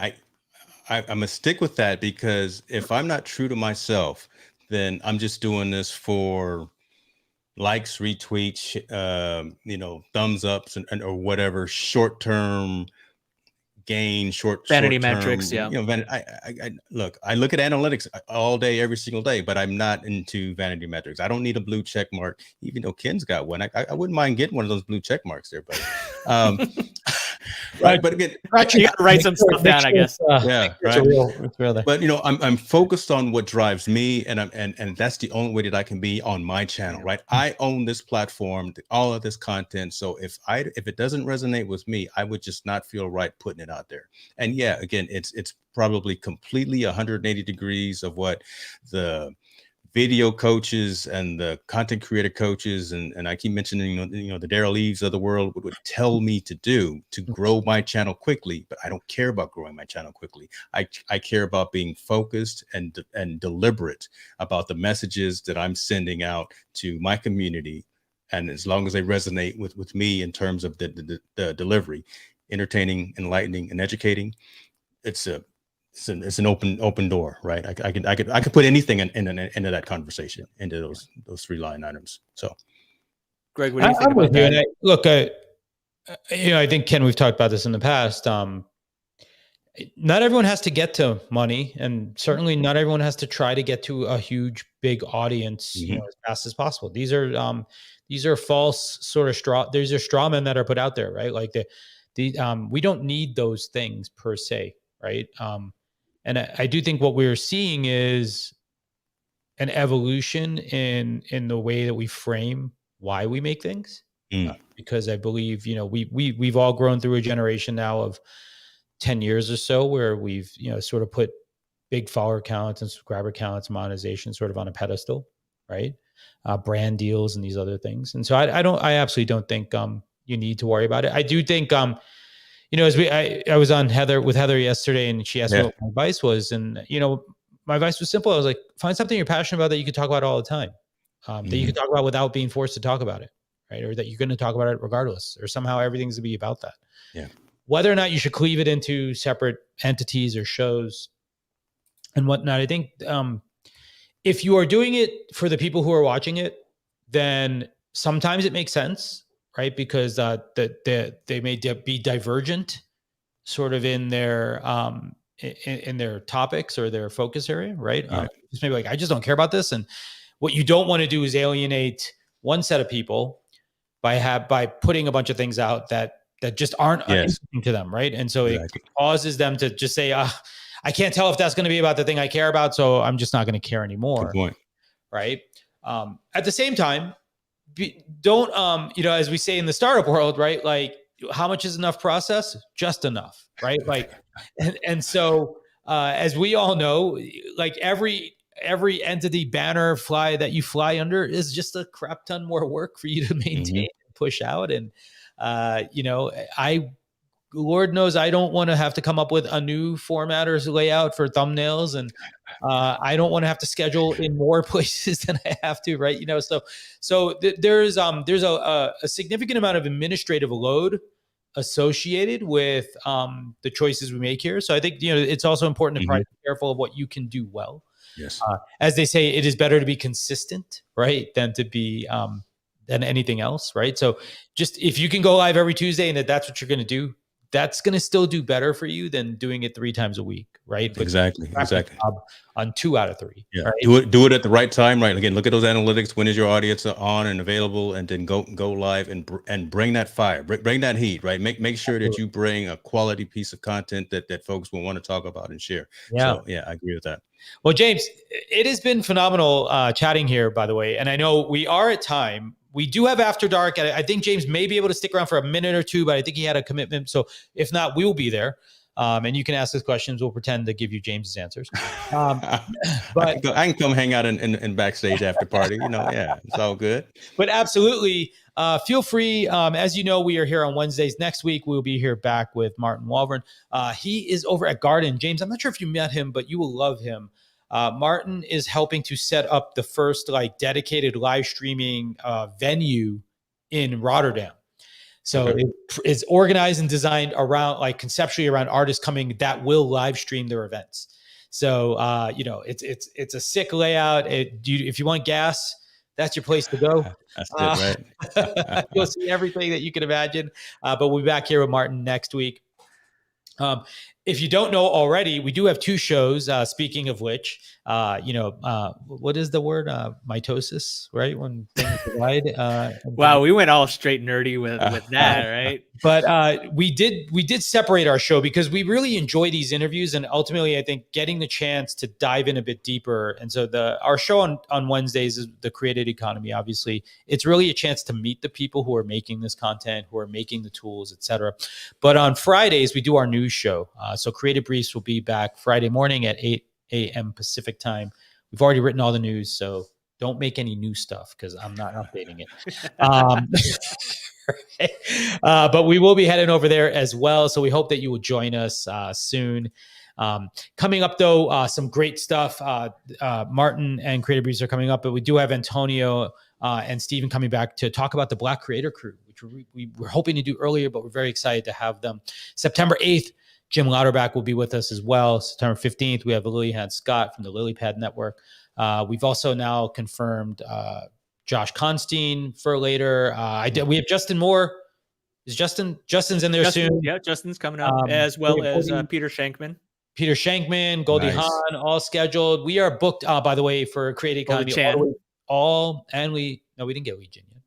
I'm gonna stick with that, because if I'm not true to myself, then I'm just doing this for likes, retweets, thumbs ups, or whatever short-term gain, vanity metrics. Yeah. I look at analytics all day, every single day, but I'm not into vanity metrics. I don't need a blue check mark, even though Ken's got one. I wouldn't mind getting one of those blue check marks there, but right. But again, you gotta write some stuff down, I guess. Yeah, right. It's real there. But I'm focused on what drives me, and that's the only way that I can be on my channel, right? I own this platform, all of this content. So if it doesn't resonate with me, I would just not feel right putting it out there. And yeah, again, it's probably completely 180 degrees of what the video coaches and the content creator coaches, and I keep mentioning, the Daryl Eves of the world would tell me to do to grow my channel quickly. But I don't care about growing my channel quickly. I care about being focused and deliberate about the messages that I'm sending out to my community. And as long as they resonate with me in terms of the delivery, entertaining, enlightening, and educating, it's an open door, right? I could put anything into that conversation, into those 3 line items. So, Greg, what do you think about that? Look, I think, Ken, we've talked about this in the past. Not everyone has to get to money, and certainly not everyone has to try to get to a huge, big audience as fast as possible. These are false sort of these are straw men that are put out there, right? Like we don't need those things per se, right? And I do think what we're seeing is an evolution in the way that we frame why we make things, because I believe we've all grown through a generation now of 10 years or so where we've sort of put big follower counts and subscriber counts, monetization sort of on a pedestal, right? Brand deals and these other things, and so I absolutely don't think you need to worry about it. I do think as I was on with Heather yesterday, and she asked me what my advice was. And, my advice was simple. I was like, find something you're passionate about that you could talk about all the time, that you can talk about without being forced to talk about it, right? Or that you're going to talk about it regardless, or somehow everything's going to be about that. Yeah. Whether or not you should cleave it into separate entities or shows and whatnot. I think if you are doing it for the people who are watching it, then sometimes it makes sense, right? Because they may be divergent sort of in their topics or their focus area, right? Just maybe like, I just don't care about this. And what you don't want to do is alienate one set of people by putting a bunch of things out that just aren't interesting to them, right? And so it causes them to just say, I can't tell if that's going to be about the thing I care about, so I'm just not going to care anymore. Good point. Right? At the same time, don't as we say in the startup world, right? Like, how much is enough process? Just enough, right? Like, and so as we all know, like every entity banner fly that you fly under is just a crap ton more work for you to maintain and push out. And Lord knows I don't want to have to come up with a new format or layout for thumbnails, and I don't want to have to schedule in more places than I have to, right? There's a significant amount of administrative load associated with the choices we make here. So I think it's also important to be careful of what you can do well. Yes. As they say, it is better to be consistent, right, than to be than anything else, right? So just if you can go live every Tuesday and that's what you're going to do, that's going to still do better for you than doing it 3 times a week, right? But exactly. On 2 out of 3. Yeah. Right? Do it at the right time, right? Again, look at those analytics. When is your audience on and available, and then go live and bring that fire, bring that heat, right? Make sure that you bring a quality piece of content that folks will want to talk about and share. Yeah. So yeah, I agree with that. Well, James, it has been phenomenal chatting here, by the way. And I know we are at time. We do have After Dark. I think James may be able to stick around for a minute or two, but I think he had a commitment. So if not, we will be there. And you can ask us questions. We'll pretend to give you James's answers. But I can come hang out in backstage after party. Yeah, it's all good. But absolutely, feel free. As you know, we are here on Wednesdays. Next week, we'll be here back with Martin Walvern. He is over at Garden. James, I'm not sure if you met him, but you will love him. Martin is helping to set up the first dedicated live streaming venue in Rotterdam. So it is organized and designed around conceptually around artists coming that will live stream their events. So it's a sick layout. If you want gas, that's your place to go. That's it, right? You'll see everything that you can imagine. But we'll be back here with Martin next week. If you don't know already, we do have 2 shows. Speaking of which, what is the word? Mitosis, right? When things divide. Wow, we went all straight nerdy with that, right? But we did separate our show because we really enjoy these interviews, and ultimately, I think getting the chance to dive in a bit deeper. And so our show on Wednesdays is the Creative Economy. Obviously, it's really a chance to meet the people who are making this content, who are making the tools, etc. But on Fridays, we do our news show. So Creative Briefs will be back Friday morning at 8 a.m. Pacific time. We've already written all the news, so don't make any new stuff because I'm not updating it. But we will be heading over there as well. So we hope that you will join us soon. Coming up, though, some great stuff. Martin and Creative Briefs are coming up, but we do have Antonio and Steven coming back to talk about the Black Creator Crew, which we were hoping to do earlier, but we're very excited to have them. September 8th, Jim Lauterbach will be with us as well. September 15th, we have Lillian Scott from the Lilypad Network. We've also now confirmed Josh Constein for later. We have Justin Moore. Justin's in there soon? Yeah, Justin's coming up, as well as Peter Shankman. Peter Shankman, Goldie Hawn, all scheduled. We are booked, by the way, for Creative Economy. We didn't get Wee Jin yet.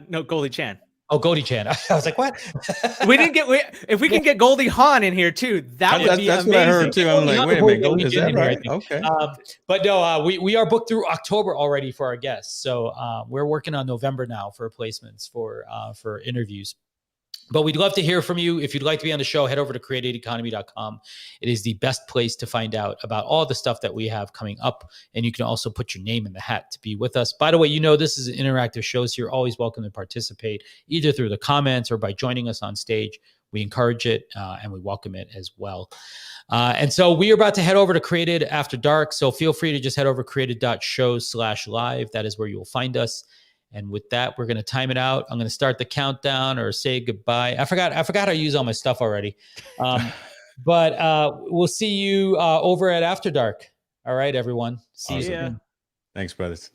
No, Goldie Chan. Oh, Goldie Chan. I was like, what? If we can get Goldie Hawn in here too, that would be amazing. That's what I heard too. I'm like, wait a minute, Goldie, is that right? Okay. But no, we are booked through October already for our guests. So we're working on November now for replacements for interviews. But we'd love to hear from you. If you'd like to be on the show, head over to createeconomy.com. It is the best place to find out about all the stuff that we have coming up. And you can also put your name in the hat to be with us. By the way, this is an interactive show, so you're always welcome to participate, either through the comments or by joining us on stage. We encourage it and we welcome it as well. And so we are about to head over to Created After Dark. So feel free to just head over created.show/live. That is where you will find us. And with that, we're going to time it out. I'm going to start the countdown or say goodbye. I forgot how to use all my stuff already. But we'll see you over at After Dark. All right, everyone. See you soon. Thanks, brothers.